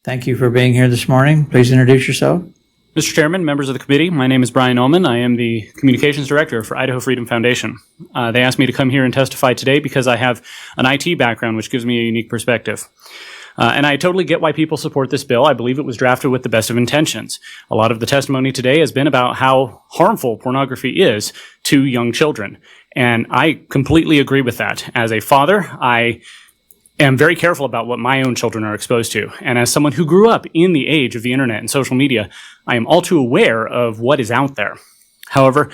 Thank you for being here this morning. Please introduce yourself. Mr. Chairman, members of the committee, my name is Brian Almon. I am the Communications Director for Idaho Freedom Foundation. They asked me to come here and testify today because I have an IT background, which gives me a unique perspective. And I totally get why people support this bill. I believe it was drafted with the best of intentions. A lot of the testimony today has been about how harmful pornography is to young children. And I completely agree with that. As a father, I am very careful about what my own children are exposed to. And as someone who grew up in the age of the internet and social media, I am all too aware of what is out there. However,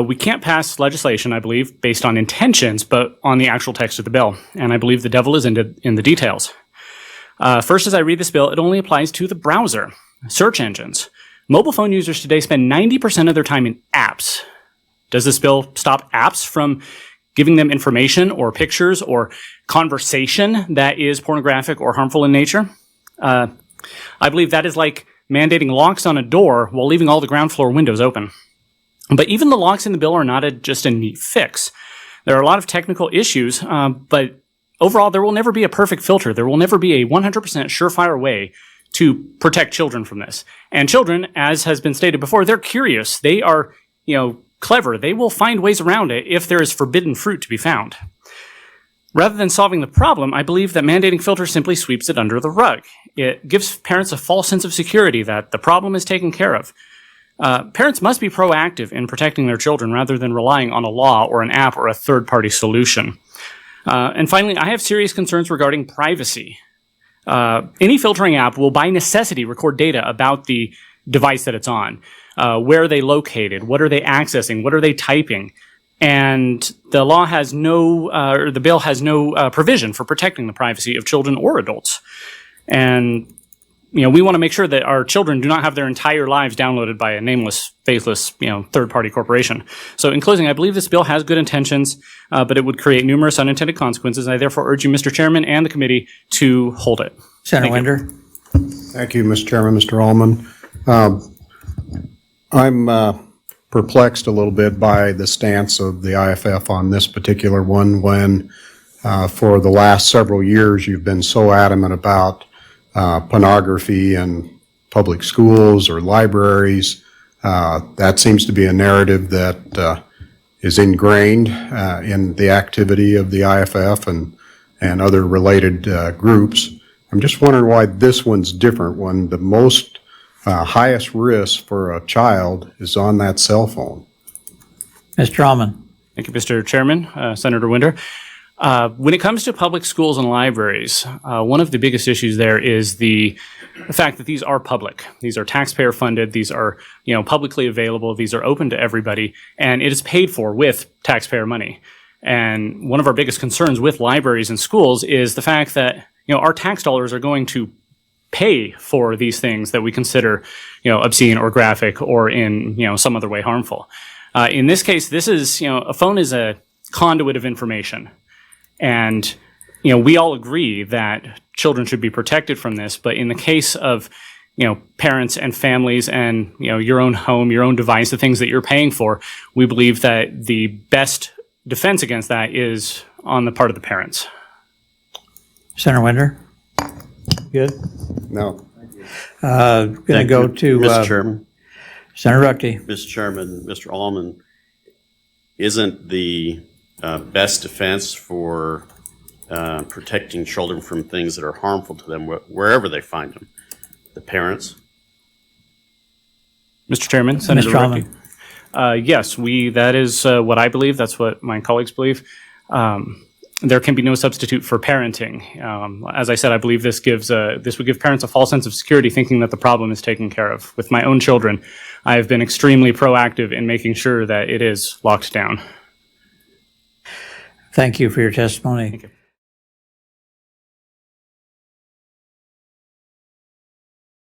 we can't pass legislation, I believe, based on intentions, but on the actual text of the bill. And I believe the devil is in the details. First, as I read this bill, it only applies to the browser, search engines. Mobile phone users today spend 90% of their time in apps. Does this bill stop apps from giving them information or pictures or conversation that is pornographic or harmful in nature? I believe that is like mandating locks on a door while leaving all the ground floor windows open. But even the locks in the bill are not just a neat fix. There are a lot of technical issues, but overall, there will never be a perfect filter. There will never be a 100% surefire way to protect children from this. And children, as has been stated before, they're curious. They are, clever. They will find ways around it if there is forbidden fruit to be found. Rather than solving the problem, I believe that mandating filters simply sweeps it under the rug. It gives parents a false sense of security that the problem is taken care of. Parents must be proactive in protecting their children rather than relying on a law or an app or a third-party solution. And finally, I have serious concerns regarding privacy. Any filtering app will by necessity record data about the device that it's on. Where are they located? What are they accessing? What are they typing? And the law has or the bill has no provision for protecting the privacy of children or adults. And, we want to make sure that our children do not have their entire lives downloaded by a nameless, faceless, third-party corporation. So in closing, I believe this bill has good intentions, but it would create numerous unintended consequences. I therefore urge you, Mr. Chairman, and the committee to hold it. Senator Winder. Thank you, Mr. Chairman, Mr. Almon. I'm perplexed a little bit by the stance of the IFF on this particular one when for the last several years you've been so adamant about pornography in public schools or libraries. That seems to be a narrative that is ingrained in the activity of the IFF and other related groups. I'm just wondering why this one's different when the most highest risk for a child is on that cell phone. Mr. Almon. Thank you, Mr. Chairman, Senator Winder. When it comes to public schools and libraries, one of the biggest issues there is the fact that these are public. These are taxpayer funded. These are, publicly available. These are open to everybody, and it is paid for with taxpayer money. And one of our biggest concerns with libraries and schools is the fact that, our tax dollars are going to pay for these things that we consider, obscene or graphic or in, some other way harmful. In this case, this is, a phone is a conduit of information. And, we all agree that children should be protected from this. But in the case of, parents and families and, your own home, your own device, the things that you're paying for, we believe that the best defense against that is on the part of the parents. Senator Winder. Good. No. Going to go to Mr. Chairman. Senator Ruckty. Mr. Chairman, Mr. Almon, isn't the best defense for protecting children from things that are harmful to them wherever they find them the parents? Mr. Chairman, Senator Mr. Ruckty. Yes, that is what I believe. That's what my colleagues believe. There can be no substitute for parenting. As I said, I believe this would give parents a false sense of security, thinking that the problem is taken care of. With my own children, I have been extremely proactive in making sure that it is locked down. Thank you for your testimony. Thank you.